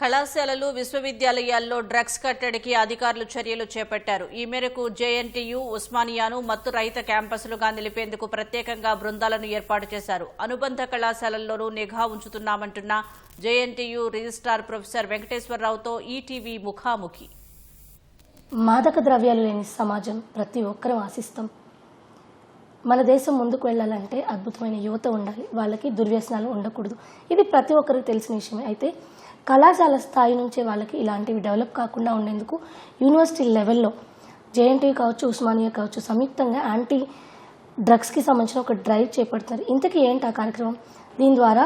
కళాశాలలు విశ్వవిద్యాలయాల్లో డ్రగ్స్ కట్టడికి అధికారులు చర్యలు చేపట్టారు. ఈ మేరకు జేఎన్టీయూ, ఉస్మానియాను మత్తు రహిత క్యాంపస్లుగా నిలిపేందుకు ప్రత్యేకంగా బృందాలను ఏర్పాటు చేశారు. అనుబంధ కళాశాలల్లోనూ నిఘా ఉంచుతున్నామంటున్న జేఎన్టీయూ రిజిస్ట్రార్ ప్రొఫెసర్ వెంకటేశ్వరరావుతో ఈటీవీ ముఖాముఖి. మాదక ద్రవ్యాలు లేని సమాజం ప్రతి ఒక్కరూ ఆశిస్తాం. మన దేశం ముందుకు వెళ్ళాలంటే అద్భుతమైన యువత ఉండాలి, వాళ్ళకి దుర్వ్యసనాలు ఉండకూడదు. ఇది ప్రతి ఒక్కరికి తెలిసిన విషయమే. అయితే కళాశాల స్థాయి నుంచే వాళ్ళకి ఇలాంటివి డెవలప్ కాకుండా ఉండేందుకు యూనివర్సిటీ లెవెల్లో జేఎన్టీయూ కావచ్చు, ఉస్మానియా కావచ్చు సంయుక్తంగా యాంటీ డ్రగ్స్కి సంబంధించిన ఒక డ్రైవ్ చేపడుతున్నారు. ఇంతకీ ఏంటి ఆ కార్యక్రమం? దీని ద్వారా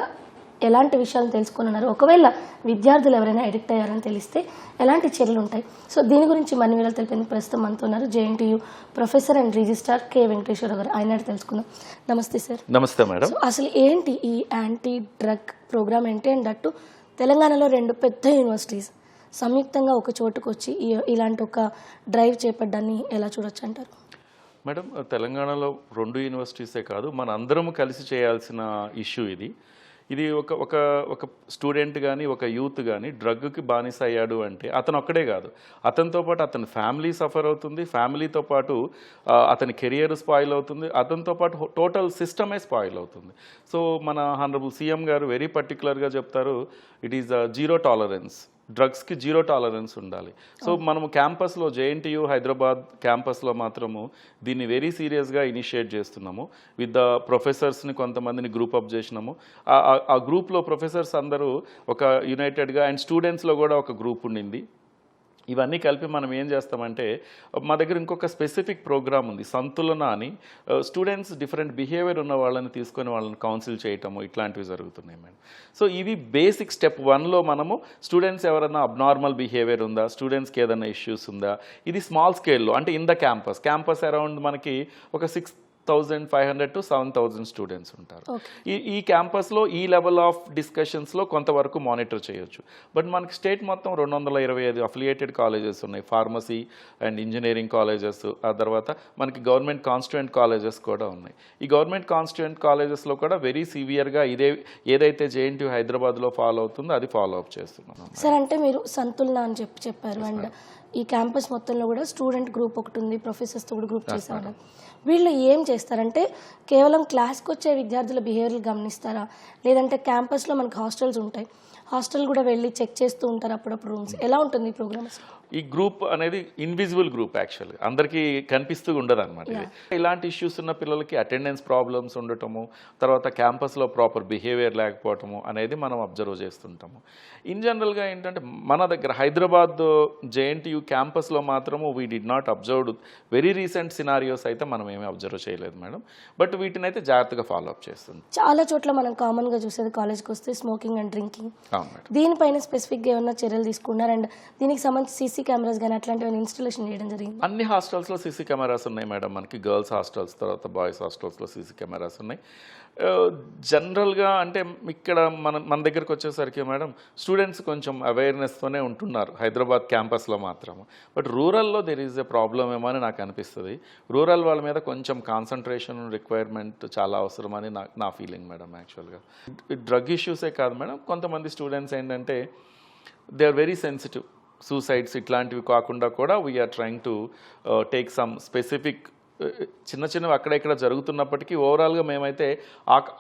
ఎలాంటి విషయాలను తెలుసుకున్నారు? ఒకవేళ విద్యార్థులు ఎవరైనా అడిక్ట్ అయ్యారని తెలిస్తే ఎలాంటి చర్యలు ఉంటాయి? సో దీని గురించి మరిన్ని వివరాలు తెలిపేందుకు ప్రస్తుతం మనతో ఉన్నారు JNTU professor and registrar K Venkateswara గారు. ఆయన తెలుసుకుందాం. నమస్తే సార్. నమస్తే మేడం. అసలు ఏంటి ఈ యాంటీ డ్రగ్ ప్రోగ్రామ్ ఏంటి? అండ్ అట్టు తెలంగాణలో రెండు పెద్ద యూనివర్సిటీస్ సంయుక్తంగా ఒక చోటుకు వచ్చి ఇలాంటి ఒక డ్రైవ్ చేపట్టడాన్ని ఎలా చూడొచ్చు అంటారు? మేడం, తెలంగాణలో రెండు యూనివర్సిటీసే కాదు, మన అందరం కలిసి చేయాల్సిన ఇష్యూ ఇది. ఇది ఒక స్టూడెంట్ కానీ ఒక యూత్ కానీ డ్రగ్కి బానిస అయ్యాడు అంటే అతను ఒక్కడే కాదు, అతనితో పాటు అతని ఫ్యామిలీ సఫర్ అవుతుంది, ఫ్యామిలీతో పాటు అతని కెరియర్ స్పాయిల్ అవుతుంది, అతనితో పాటు టోటల్ సిస్టమే స్పాయిల్ అవుతుంది. సో మన హానరబుల్ సీఎం గారు వెరీ పర్టికులర్గా చెప్తారు, ఇట్ ఈస్ జీరో టాలరెన్స్, డ్రగ్స్కి జీరో టాలరెన్స్ ఉండాలి. సో మనము క్యాంపస్లో జేఎన్టీయూ హైదరాబాద్ క్యాంపస్లో మాత్రము దీన్ని వెరీ సీరియస్గా ఇనిషియేట్ చేస్తున్నాము. విత్ ద ప్రొఫెసర్స్ని కొంతమందిని గ్రూప్ అప్ చేసినాము. ఆ గ్రూప్లో ప్రొఫెసర్స్ అందరూ ఒక యునైటెడ్గా, అండ్ స్టూడెంట్స్లో కూడా ఒక గ్రూప్ ఉండింది. ఇవన్నీ కలిపి మనం ఏం చేస్తామంటే, మా దగ్గర ఇంకొక స్పెసిఫిక్ ప్రోగ్రామ్ ఉంది, సంతులన అని. స్టూడెంట్స్ డిఫరెంట్ బిహేవియర్ ఉన్న వాళ్ళని తీసుకొని వాళ్ళని కౌన్సిల్ చేయటము ఇట్లాంటివి జరుగుతున్నాయి మేడం. సో ఇది బేసిక్ స్టెప్ 1లో మనము స్టూడెంట్స్ ఎవరైనా అబ్నార్మల్ బిహేవియర్ ఉందా, స్టూడెంట్స్కి ఏదైనా ఇష్యూస్ ఉందా, ఇది స్మాల్ స్కేల్లో అంటే ఇన్ ద క్యాంపస్ అరౌండ్ మనకి ఒక 6,500 to 7,000 స్టూడెంట్స్ ఉంటారు. ఈ క్యాంపస్లో ఈ లెవెల్ ఆఫ్ డిస్కషన్స్లో కొంతవరకు మానిటర్ చేయొచ్చు. బట్ మనకి స్టేట్ మొత్తం 225 అఫిలియేటెడ్ కాలేజెస్ ఉన్నాయి, ఫార్మసీ అండ్ ఇంజనీరింగ్ కాలేజెస్. ఆ తర్వాత మనకి గవర్నమెంట్ కాన్స్టిట్యూయెంట్ కాలేజెస్ కూడా ఉన్నాయి. ఈ గవర్నమెంట్ కాన్స్టిట్యూయెంట్ కాలేజెస్లో కూడా వెరీ సివియర్గా ఏదైతే జేఎన్టీయూ హైదరాబాద్లో ఫాలో అవుతుందో అది ఫాలో అప్ చేస్తున్నాం. సార్, అంటే మీరు సంతులన అని చెప్పారు, అండ్ ఈ క్యాంపస్ మొత్తంలో కూడా స్టూడెంట్ గ్రూప్ ఒకటి ఉంది, ప్రొఫెసర్స్తో కూడా గ్రూప్ చేసేవాళ్ళు. వీళ్ళు ఏం చేస్తారంటే కేవలం క్లాస్కి వచ్చే విద్యార్థుల బిహేవియర్ గమనిస్తారా, లేదంటే క్యాంపస్లో మనకి హాస్టల్స్ ఉంటాయి, హాస్టల్ కూడా వెళ్ళి చెక్ చేస్తూ ఉంటారు అప్పుడప్పుడు రూమ్స్? ఎలా ఉంటుంది ఈ ప్రోగ్రామ్స్? ఈ గ్రూప్ అనేది ఇన్విజిబుల్ గ్రూప్, యాక్చువల్గా అందరికీ కనిపిస్తూ ఉండదు అనమాట. ఇలాంటి ఇష్యూస్ ఉన్న పిల్లలకి అటెండెన్స్ ప్రాబ్లమ్స్ ఉండటము, తర్వాత క్యాంపస్లో ప్రాపర్ బిహేవియర్ లేకపోవటము అనేది మనం అబ్జర్వ్ చేస్తుంటాము. ఇన్ జనరల్గా ఏంటంటే మన దగ్గర హైదరాబాద్ జేఎన్టీయూ క్యాంపస్లో మాత్రము we did not observed very recent scenarios అయితే మనం ఏమీ అబ్జర్వ్ చేయలేదు మేడం. బట్ వీటిని అయితే జాగ్రత్తగా ఫాలో అప్ చేస్తుంది. చాలా చోట్ల మనం కామన్గా చూసేది కాలేజ్కి వస్తే స్మోకింగ్ అండ్ డ్రింకింగ్. దీనిపైన స్పెసిఫిక్గా ఏమన్నా చర్యలు తీసుకున్నారు? అండ్ దీనికి సంబంధించి సీసీ కెమెరాస్ కానీ అట్లాంటివి ఇన్స్టాలేషన్ చేయడం జరిగింది? అన్ని హాస్టల్స్లో సీసీ కెమెరాస్ ఉన్నాయి మేడం. మనకి గర్ల్స్ హాస్టల్స్, తర్వాత బాయ్స్ హాస్టల్స్లో సీసీ కెమెరాస్ ఉన్నాయి. జనరల్గా అంటే ఇక్కడ మన దగ్గరకు వచ్చేసరికి మేడం స్టూడెంట్స్ కొంచెం అవేర్నెస్తోనే ఉంటున్నారు హైదరాబాద్ క్యాంపస్లో మాత్రము. బట్ రూరల్లో దెర్ ఈజ్ ఎ ప్రాబ్లం ఏమో అని నాకు అనిపిస్తుంది. రూరల్ వాళ్ళ మీద కొంచెం కాన్సన్ట్రేషన్ రిక్వైర్మెంట్ చాలా అవసరమని నా ఫీలింగ్ మేడం. యాక్చువల్గా డ్రగ్ ఇష్యూసే కాదు మేడం, కొంతమంది స్టూడెంట్స్ ఏంటంటే they are very sensitive. Suicides ఇట్లాంటివి కాకుండా కూడా we are trying to take some specific చిన్నవి అక్కడ ఇక్కడ జరుగుతున్నప్పటికీ ఓవరాల్గా మేమైతే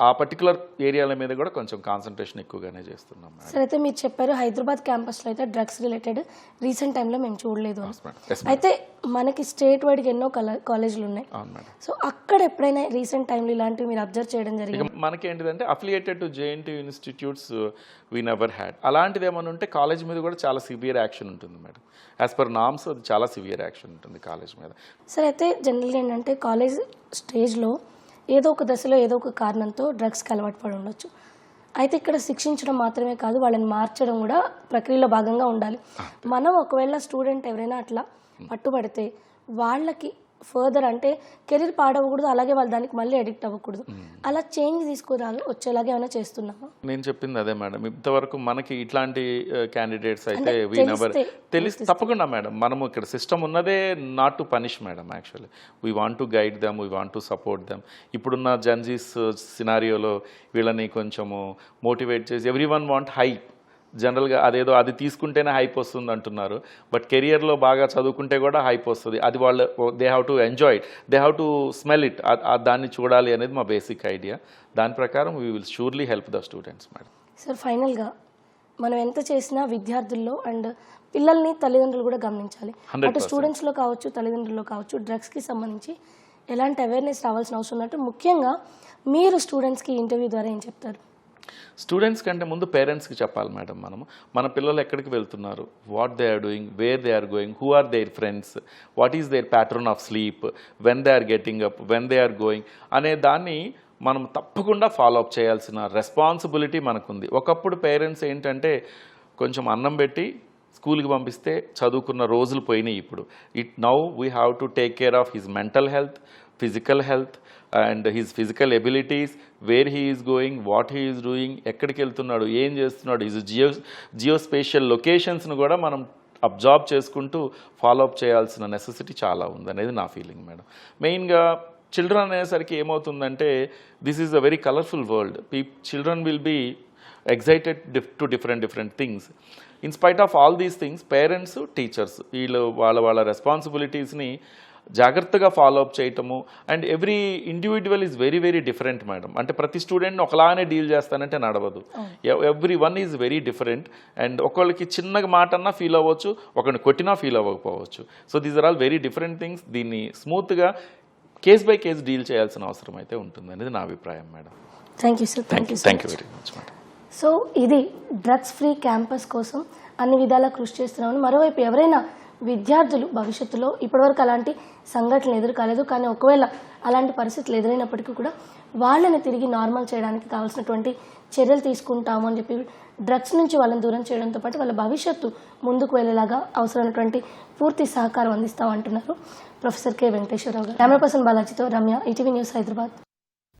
ఆ పర్టికులర్ ఏరియాల మీద కూడా కొంచెం కాన్సన్ట్రేషన్ ఎక్కువగానే చేస్తున్నాం. సరే, అయితే మీరు చెప్పారు హైదరాబాద్ క్యాంపస్లో అయితే డ్రగ్స్ రిలేటెడ్ రీసెంట్ టైంలో మేము చూడలేదు. అయితే మనకి స్టేట్ వైడ్గా ఎన్నో కాలేజీలు ఉన్నాయి. సో అక్కడ ఎప్పుడైనా రీసెంట్ టైంలో ఇలాంటివి మీరు అబ్జర్వ్ చేయడం జరిగింది? మనకి ఏంటిదంటే affiliated to JNTU institutes we never had. అలాంటిది ఏమైనా ఉంటే కాలేజ్ మీద కూడా చాలా సివియర్ యాక్షన్ ఉంటుంది మేడం. యాజ్ పర్ నామ్స్ అది చాలా సివియర్ యాక్షన్ ఉంటుంది కాలేజ్ మీద. సరే, అయితే జనరల్గా ఏంటంటే కాలేజ్ స్టేజ్లో ఏదో ఒక దశలో ఏదో ఒక కారణంతో డ్రగ్స్కి అలవాటు పడి ఉండొచ్చు. అయితే ఇక్కడ శిక్షించడం మాత్రమే కాదు, వాళ్ళని మార్చడం కూడా ప్రక్రియలో భాగంగా ఉండాలి. మనం ఒకవేళ స్టూడెంట్ ఎవరైనా అట్లా పట్టుబడితే వాళ్ళకి ఫర్దర్ అంటే కెరీర్ పాడవకూడదు, అలాగే వాళ్ళు దానికి మళ్ళీ అడిక్ట్ అవ్వకూడదు. అలా చేంజ్ తీసుకురాలి వచ్చేలాగా ఏమైనా చేస్తున్నామా? నేను చెప్పింది అదే మేడం. ఇంతవరకు మనకి ఇట్లాంటి క్యాండిడేట్స్ అయితే తెలిసి తప్పకుండా మేడం. మనము ఇక్కడ సిస్టమ్ ఉన్నదే not to punish madam. Actually we want to guide them, we want to support them. ఇప్పుడున్న జెన్జీస్ సినారియోలో వీళ్ళని కొంచెము మోటివేట్ చేసి ఎవ్రీ వన్ వాంట్ హైప్. జనరల్గా అదేదో అది తీసుకుంటేనే హైప్ వస్తుంది అంటున్నారు, బట్ కెరియర్లో బాగా చదువుకుంటే కూడా హైప్ వస్తుంది. అది వాళ్ళు they have to enjoy it, they have to smell it, దాన్ని చూడాలి అనేది మా బేసిక్ ఐడియా. దాని ప్రకారం we will surely help the students madam. Sir ఫైనల్గా మనం ఎంత చేసినా విద్యార్థుల్లో అండ్ పిల్లల్ని తల్లిదండ్రులు కూడా గమనించాలి. 100%. అటు స్టూడెంట్స్లో కావచ్చు, తల్లిదండ్రుల్లో కావచ్చు, డ్రగ్స్కి సంబంధించి ఎలాంటి అవేర్నెస్ రావాల్సిన అవసరం ఉన్నట్టు ముఖ్యంగా మీరు స్టూడెంట్స్కి ఇంటర్వ్యూ ద్వారా ఏం చెప్తారు? స్టూడెంట్స్ కంటే ముందు పేరెంట్స్కి చెప్పాలి మేడం. మన పిల్లలు ఎక్కడికి వెళ్తున్నారు, what they are doing, where they are going, who are their friends, what is their pattern of sleep, when they are getting up, when they are going అనే దాన్ని మనం తప్పకుండా ఫాలో అప్ చేయాల్సిన రెస్పాన్సిబిలిటీ మనకుంది. ఒకప్పుడు పేరెంట్స్ ఏంటంటే కొంచెం అన్నం పెట్టి స్కూల్కి పంపిస్తే చదువుకున్న రోజులు పోయినాయి. ఇప్పుడు now we have to take care of his mental health, physical health and his physical abilities, where he is going, what he is doing, ఎక్కడికి వెళ్తున్నాడు, ఏం చేస్తున్నాడు, హిజ్ జియోస్పేషియల్ లొకేషన్స్ను కూడా మనం అబ్జర్వ్ చేసుకుంటూ ఫాలో అప్ చేయాల్సిన నెసెసిటీ చాలా ఉందనేది నా ఫీలింగ్ మేడం. మెయిన్గా చిల్డ్రన్ అనేసరికి ఏమవుతుందంటే this is a very colourful world. Children will be excited to different things. In spite of all these things parents, teachers వీళ్ళు వాళ్ళ రెస్పాన్సిబిలిటీస్ని జాగ్రత్తగా ఫాలో అప్ చేయటము. And every individual is very different madam. అంటే ప్రతి స్టూడెంట్ని ఒకలానే డీల్ చేస్తానంటే నడవదు. Everyone is very different. And ఒకళ్ళకి చిన్నగా మాట అన్నా ఫీల్ అవ్వచ్చు, ఒకరిని కొట్టినా ఫీల్ అవ్వకపోవచ్చు. So these are all very different things. దీన్ని స్మూత్గా కేస్ బై కేస్ డీల్ చేయాల్సిన అవసరం అయితే ఉంటుంది అనేది నా అభిప్రాయం madam. Thank you sir. Thank you very much madam. So ఇది డ్రగ్స్ ఫ్రీ క్యాంపస్ కోసం అన్ని విధాలా కృషి చేస్తున్నామని. మరోవైపు ఎవరైనా విద్యార్థులు భవిష్యత్తులో ఇప్పటివరకు అలాంటి సంఘటనలు ఎదురు కాలేదు, కానీ ఒకవేళ అలాంటి పరిస్థితులు ఎదురైనప్పటికీ కూడా వాళ్ళని తిరిగి నార్మల్ చేయడానికి కావాల్సినటువంటి చర్యలు తీసుకుంటాము అని చెప్పి డ్రగ్స్ నుంచి వాళ్ళని దూరం చేయడంతో పాటు వాళ్ళ భవిష్యత్తు ముందుకు వెళ్ళేలాగా అవసరమైనటువంటి పూర్తి సహకారం అందిస్తామంటున్నారు ప్రొఫెసర్ కె వెంకటేశ్వరరావు గారు. కెమెరా పర్సన్ బాలాజీతో రమ్య, ఈటీవీ న్యూస్, హైదరాబాద్.